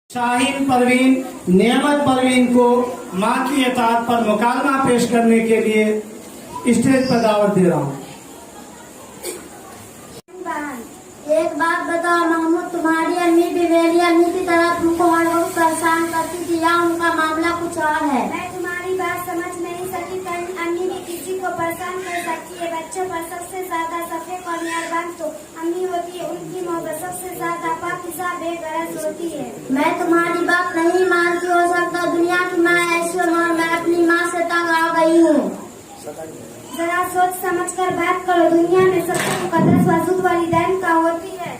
शाहीन परवीन नेमत परवीन को माँ की इताअत पर मुकालमा पेश करने के लिए स्टेज पर दावत दे रहा हूँ। एक बात बताओ महमूद, तुम्हारी अम्मी भी मेरी अम्मी की तरह तुमको हर वक्त परेशान करती थी या उनका मामला कुछ और है? मैं तुम्हारी बात समझ नहीं सकी। कहीं अम्मी भी किसी को परेशान कर सकती है। बच्चों पर सबसे ज्यादा सफेद और मेहरबान तो अम्मी होती है। उनकी मोहब्बत सबसे ज्यादा पाकिज़ा बेगरज होती है। मैं तुम्हारी बात नहीं मानती, हो सकता दुनिया की माँ ऐसी हो, मैं अपनी माँ से तंग आ गई हूँ। जरा सोच समझ कर बात करो। दुनिया में सबसे मुकद्दस वजूद वालिदैन का होती है।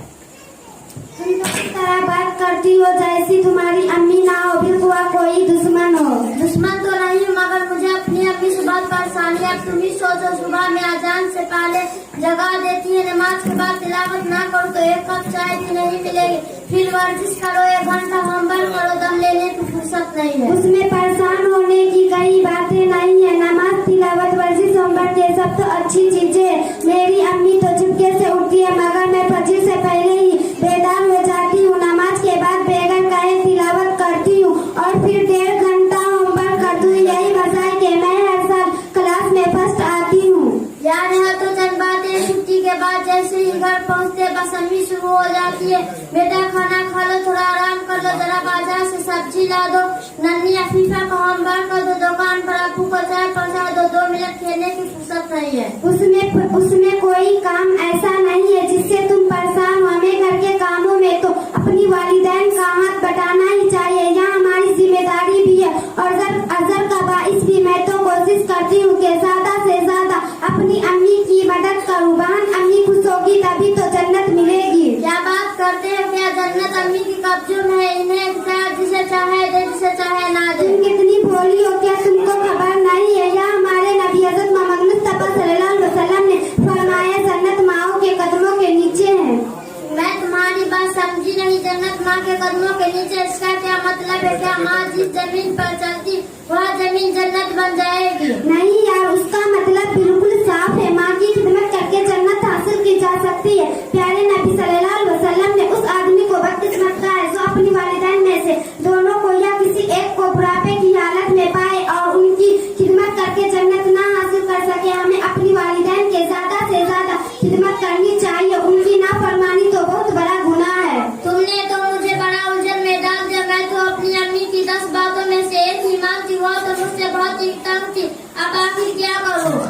तुम तो इस तरह बात करती हो जैसी तुम्हारी अम्मी ना हो, बिल्कुल कोई दुश्मन हो। दुश्मन तो नहीं, मगर मुझे अपनी अम्मी से बहुत परेशानी है। तुम ही सोचो, सुबह में अजान से पहले जगा देती है, नमाज के बाद तिलावत ना करो तो एक कप चाय भी नहीं मिलेगी। फिर वर्जिश करो, 1 घंटा होमवर्क करो, दम लेने की फुर्सत नहीं है। उसमें परेशान होने की कई बातें नहीं है। नमाज, तिलावत, वर्जिश, होमवर्क ये सब तो अच्छी चीजें है। मेरी अम्मी तो चुपके से उठती है, मगर मैं फजर से पहले ही बेदार हो जाती हूँ। नमाज के बाद बेगम कहे तिलावत करती हूँ और फिर 1.5 घंटा होमवर्क करती हूँ। यही वजह है कि मैं हर साल क्लास में फर्स्ट आती हूँ। यार यहाँ तो चंद बातें, छुट्टी के बाद जैसे ही घर पहुँचते बस अम्मी शुरू हो जाती है, बेटा खाना खा लो, थोड़ा आराम कर लो, जरा बाजार से सब्जी ला दो, नन्ही अफीफा को होमवर्क कर दो, दुकान पर अप्पू को चाय पहुँचा दो, 2 मिनट खेलने की फुर्सत नहीं है। उसमें कोई काम ऐसा नहीं है जिससे तुम परेशान हो। हमें घर के कामों में तो अपनी वालिदैन का हाथ बटाना ही चाहिए। यहाँ हमारी जिम्मेदारी भी है और अजर का बाइस भी। मैं तो कोशिश करती हूँ कि ज्यादा से ज्यादा अपनी अम्मी की मदद करूँ। बहन, अम्मी खुश होगी तभी तो जन्नत मिलेगी। क्या बात करते हो, क्या जन्नत अम्मी की कब्जों में है? इन्हें इख्तियार जिसे चाहे दे, जिसे चाहे ना दे। तुम कितनी भोली हो, क्या तुमको खबर नहीं है? यहाँ हमारे नबी हज़रत मोहम्मद मुस्तफा सल्लल्लाहु अलैहि वसल्लम ने फरमाया, जन्नत माओ के कदमों के नीचे है। मैं तुम्हारी बात समझी नहीं। जन्नत माँ के कदमों के नीचे, इसका क्या मतलब है? क्या माँ जिस जमीन पर चलती वह जमीन जन्नत बन जाएगी? नहीं यार, उसका मतलब बिल्कुल साफ है। माँ की खिदमत करके जन्नत हासिल की जा सकती है। प्यारे नबी सल्लल्लाहु अलैहि वसल्लम ने उस आदमी को बदकिस्मत कहा है जो अपनी वालिदैन में से दोनों को या किसी एक को बुढ़ापे की हालत में पाए और उनकी खिदमत करके जन्नत ना हासिल कर सके। हमें अपनी वालिदैन के ज्यादा से ज्यादा खिदमत करनी चाहिए। उनकी नाफरमानी तो बहुत बड़ा गुनाह है। तुमने तो मुझे बड़ा उलझन में डाल दिया। मैं तो अपनी अम्मी की 10 बातों में से एक ही मानती, वो तो मुझसे बहुत ही तंग थी। अब आखिर क्या करूँ?